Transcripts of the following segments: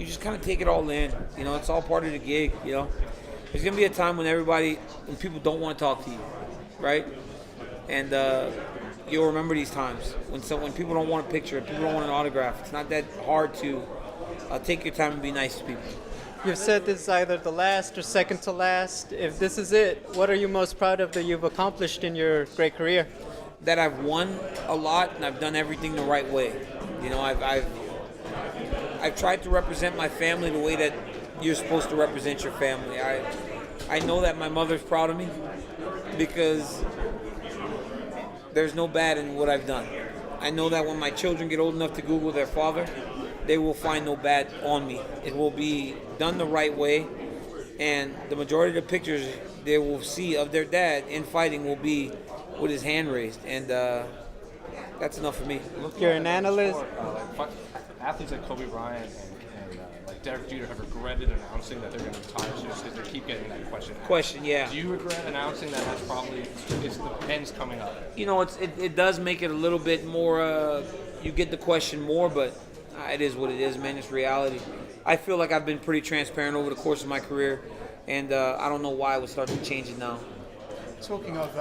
you just kind of take it all in. You know, it's all part of the gig, you know. There's going to be a time when people don't want to talk to you, right? And you'll remember these times when people don't want a picture, people don't want an autograph. It's not that hard to take your time and be nice to people. You've said this is either the last or second to last. If this is it, what are you most proud of that you've accomplished in your great career? That I've won a lot and I've done everything the right way. You know, I've tried to represent my family the way that you're supposed to represent your family. I know that my mother's proud of me because there's no bad in what I've done. I know that when my children get old enough to Google their father, they will find no bad on me. It will be done the right way, and the majority of the pictures they will see of their dad in fighting will be with his hand raised, and that's enough for me. You're an analyst. Athletes like Kobe Bryant and like Derek Jeter have regretted announcing that they're going to retire just because they keep getting that question. Yeah. Do you regret announcing that that's probably the end's coming up? You know, it does make it a little bit more. You get the question more, but it is what it is, man. It's reality. I feel like I've been pretty transparent over the course of my career, and I don't know why I would start to change it now. Talking of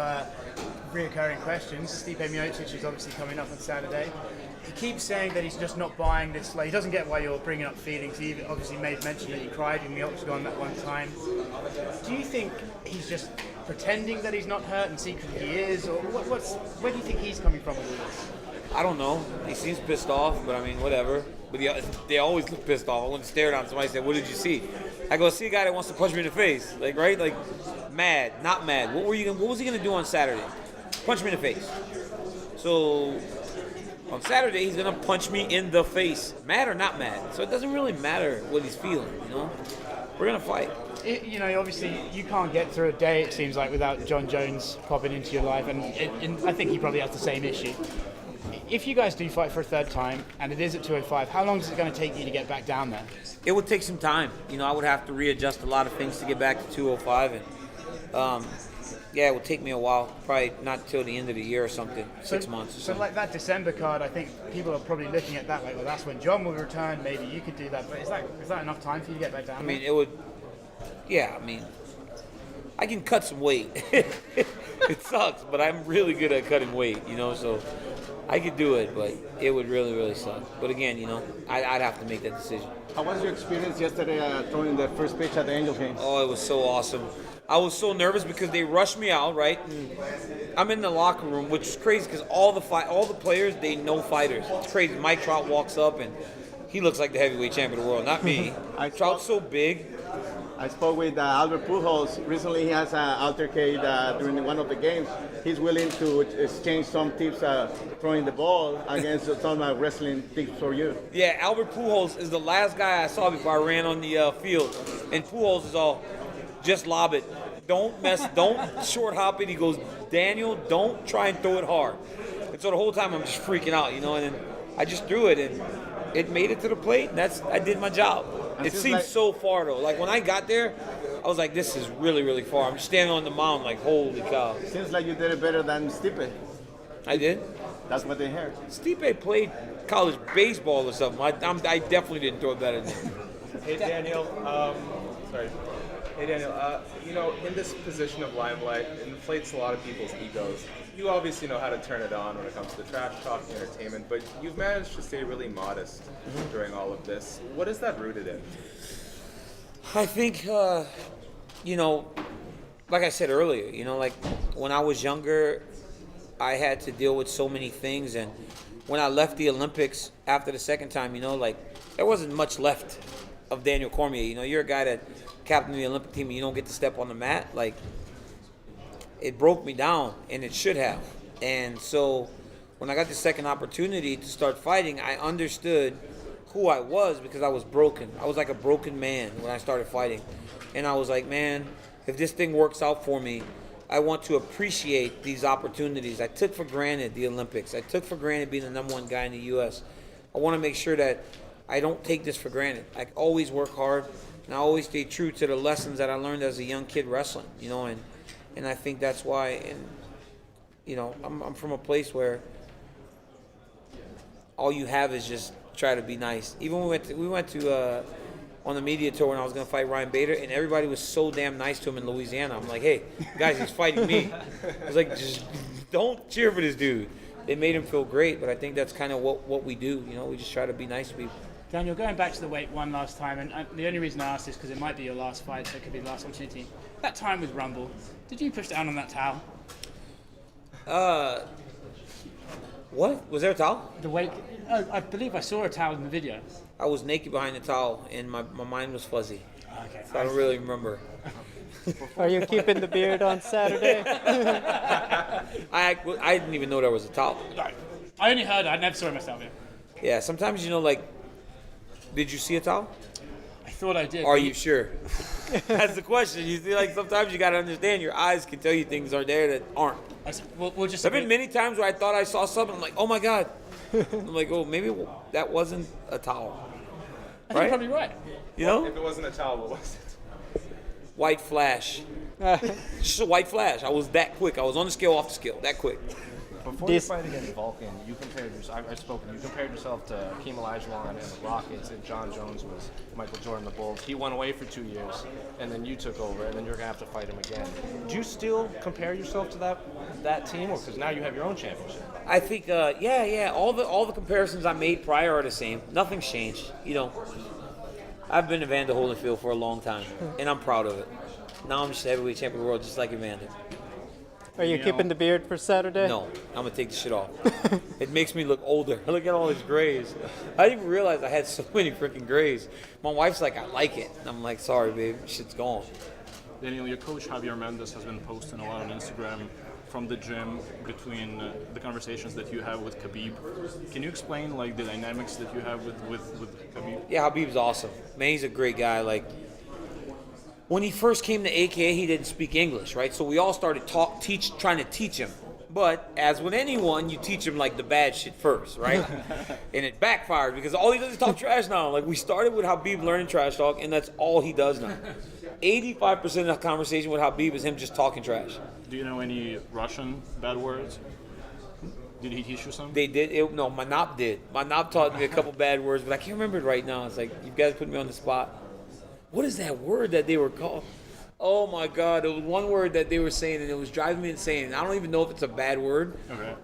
reoccurring questions, Stipe Miocic is obviously coming up on Saturday. He keeps saying that he's just not buying this. Like, he doesn't get why you're bringing up feelings. He obviously made mention that he cried in the octagon that one time. Do you think he's just pretending that he's not hurt and secretly he is? Or where do you think he's coming from with all this? I don't know. He seems pissed off, but I mean, whatever. But they always look pissed off. I went and stared at him. Somebody said, "What did you see?" I go, "See a guy that wants to punch me in the face." Like, right? Like, mad, not mad. What was he gonna do on Saturday? Punch me in the face. So on Saturday, he's gonna punch me in the face, mad or not mad. So it doesn't really matter what he's feeling. You know, we're gonna fight. You know, obviously, you can't get through a day, it seems like, without Jon Jones popping into your life, and I think he probably has the same issue. If you guys do fight for a third time, and it is at 205, how long is it going to take you to get back down there? It would take some time. You know, I would have to readjust a lot of things to get back to 205, and it would take me a while. Probably not till the end of the year or something, 6 months or something. So like that December card, I think people are probably looking at that like, well, that's when Jon will return, maybe you could do that, but is that enough time for you to get back down there? I mean, it would, I can cut some weight. It sucks, but I'm really good at cutting weight, you know, so I could do it, but it would really, really suck. But again, you know, I'd have to make that decision. How was your experience yesterday throwing the first pitch at the Angel game? Oh, it was so awesome. I was so nervous because they rushed me out, right? And I'm in the locker room, which is crazy because all the players, they know fighters. It's crazy. Mike Trout walks up and he looks like the heavyweight champion of the world, not me. Trout's so big. I spoke with Albert Pujols. Recently, he has an altercade during one of the games. He's willing to exchange some tips throwing the ball against some wrestling tips for you. Yeah, Albert Pujols is the last guy I saw before I ran on the field. And Pujols is all, just lob it. Don't short hop it. He goes, Daniel, don't try and throw it hard. And so the whole time I'm just freaking out, you know, and then I just threw it and it made it to the plate. And I did my job. It seems so far though. Like when I got there, I was like, this is really, really far. I'm just standing on the mound like, holy cow. Seems like you did it better than Stipe. I did? That's what they heard. Stipe played college baseball or something. I definitely didn't throw it better than him. Hey Daniel, you know, in this position of limelight, it inflates a lot of people's egos. You obviously know how to turn it on when it comes to the trash talk, the entertainment, but you've managed to stay really modest during all of this. What is that rooted in? I think, you know, like I said earlier, you know, like when I was younger, I had to deal with so many things. And when I left the Olympics after the second time, you know, like there wasn't much left of Daniel Cormier. You know, you're a guy that captained the Olympic team and you don't get to step on the mat. Like, it broke me down, and it should have. And so when I got the second opportunity to start fighting, I understood who I was because I was broken. I was like a broken man when I started fighting. And I was like, man, if this thing works out for me, I want to appreciate these opportunities. I took for granted the Olympics. I took for granted being the number one guy in the U.S. I want to make sure that I don't take this for granted. I always work hard, and I always stay true to the lessons that I learned as a young kid wrestling, you know, and I think that's why, and you know, I'm from a place where all you have is just try to be nice. Even when we went to on the media tour when I was going to fight Ryan Bader, and everybody was so damn nice to him in Louisiana. I'm like, hey, guys, he's fighting me. I was like, just don't cheer for this dude. It made him feel great, but I think that's kind of what we do. You know, we just try to be nice to people. Daniel, going back to the weight one last time, and the only reason I ask this because it might be your last fight, so it could be the last opportunity. That time with Rumble, did you push down on that towel? What? Was there a towel? The weight, I believe I saw a towel in the video. I was naked behind the towel, and my mind was fuzzy. Okay. So I don't really remember. Are you keeping the beard on Saturday? I didn't even know there was a towel. I only heard it. I never saw it myself. Yeah, sometimes, you know, like, did you see a towel? I thought I did. Are you sure? That's the question. You see, like, sometimes you got to understand your eyes can tell you things are there that aren't. We'll just. There've been many times where I thought I saw something. I'm like, oh my God. I'm like, oh, maybe that wasn't a towel. I think you're probably right. You know? If it wasn't a towel, what was it? White flash. Just a white flash. I was that quick. I was on the scale, off the scale, that quick. Before you fight against Vulcan, you compared yourself. You compared yourself to Hakeem Olajuwon and the Rockets, and Jon Jones was Michael Jordan, the Bulls. He went away for 2 years, and then you took over, and then you're gonna have to fight him again. Do you still compare yourself to that team, or because now you have your own championship? I think, yeah. All the comparisons I made prior are the same. Nothing's changed. You know, I've been Evander Holyfield for a long time, and I'm proud of it. Now I'm just the heavyweight champion of the world, just like Evander. Are you keeping the beard for Saturday? No, I'm gonna take the shit off. It makes me look older. Look at all these grays. I didn't even realize I had so many freaking grays. My wife's like, I like it. And I'm like, sorry, babe, shit's gone. Daniel, your coach Javier Mendez has been posting a lot on Instagram from the gym between the conversations that you have with Khabib. Can you explain like the dynamics that you have with Khabib? Yeah, Habib's awesome. Man, he's a great guy. Like, when he first came to AKA, he didn't speak English, right? So we all started trying to teach him. But as with anyone, you teach him like the bad shit first, right? And it backfired because all he does is talk trash now. Like, we started with Khabib learning trash talk, and that's all he does now. 85% of the conversation with Khabib is him just talking trash. Do you know any Russian bad words? Did he teach you some? They did. No, Manop did. Manop taught me a couple bad words, but I can't remember it right now. It's like, you guys put me on the spot. What is that word that they were called? Oh my God, it was one word that they were saying, and it was driving me insane. And I don't even know if it's a bad word,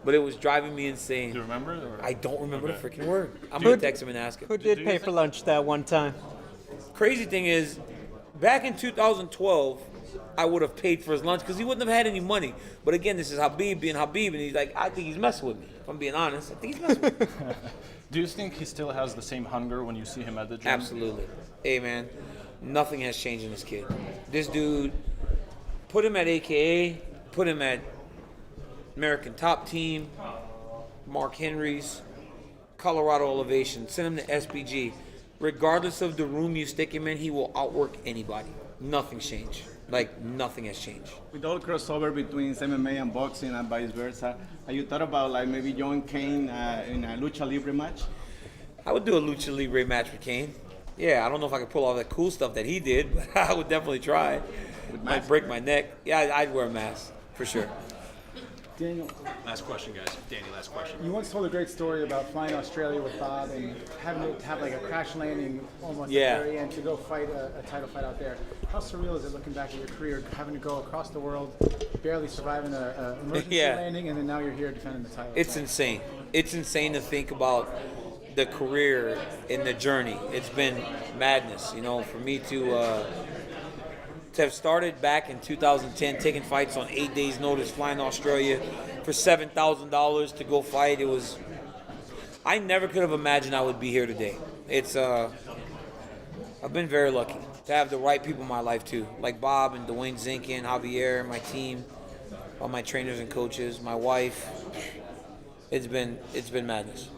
but it was driving me insane. Do you remember it? Or? I don't remember the freaking word. I'm going to text him and ask him. Who did pay for lunch that one time? Crazy thing is, back in 2012, I would have paid for his lunch because he wouldn't have had any money. But again, this is Khabib being Khabib, and he's like, I think he's messing with me. If I'm being honest, I think he's messing with me. Do you think he still has the same hunger when you see him at the gym? Absolutely. Hey, man, nothing has changed in this kid. This dude, put him at AKA, put him at American Top Team, Mark Henry's, Colorado Elevation, send him to SBG. Regardless of the room you stick him in, he will outwork anybody. Nothing's changed. Like, nothing has changed. With all crossover between MMA and boxing and vice versa, have you thought about like maybe Jon Kane in a Lucha Libre match? I would do a Lucha Libre match with Kane. Yeah, I don't know if I could pull all that cool stuff that he did, but I would definitely try. Might break my neck. Yeah, I'd wear a mask, for sure. Daniel, Last question, guys. Danny, last question. you once told a great story about flying to Australia with Bob and having to have like a crash landing almost at the very end to go fight a title fight out there. How surreal is it looking back at your career, having to go across the world, barely surviving an emergency landing, and then now you're here defending the title? It's insane. It's insane to think about the career and the journey. It's been madness, you know, for me to have started back in 2010, taking fights on 8 days' notice, flying to Australia for $7,000 to go fight. It was, I never could have imagined I would be here today. It's, I've been very lucky to have the right people in my life too, like Bob and Dwayne Zinkin, Javier, my team, all my trainers and coaches, my wife. It's been madness.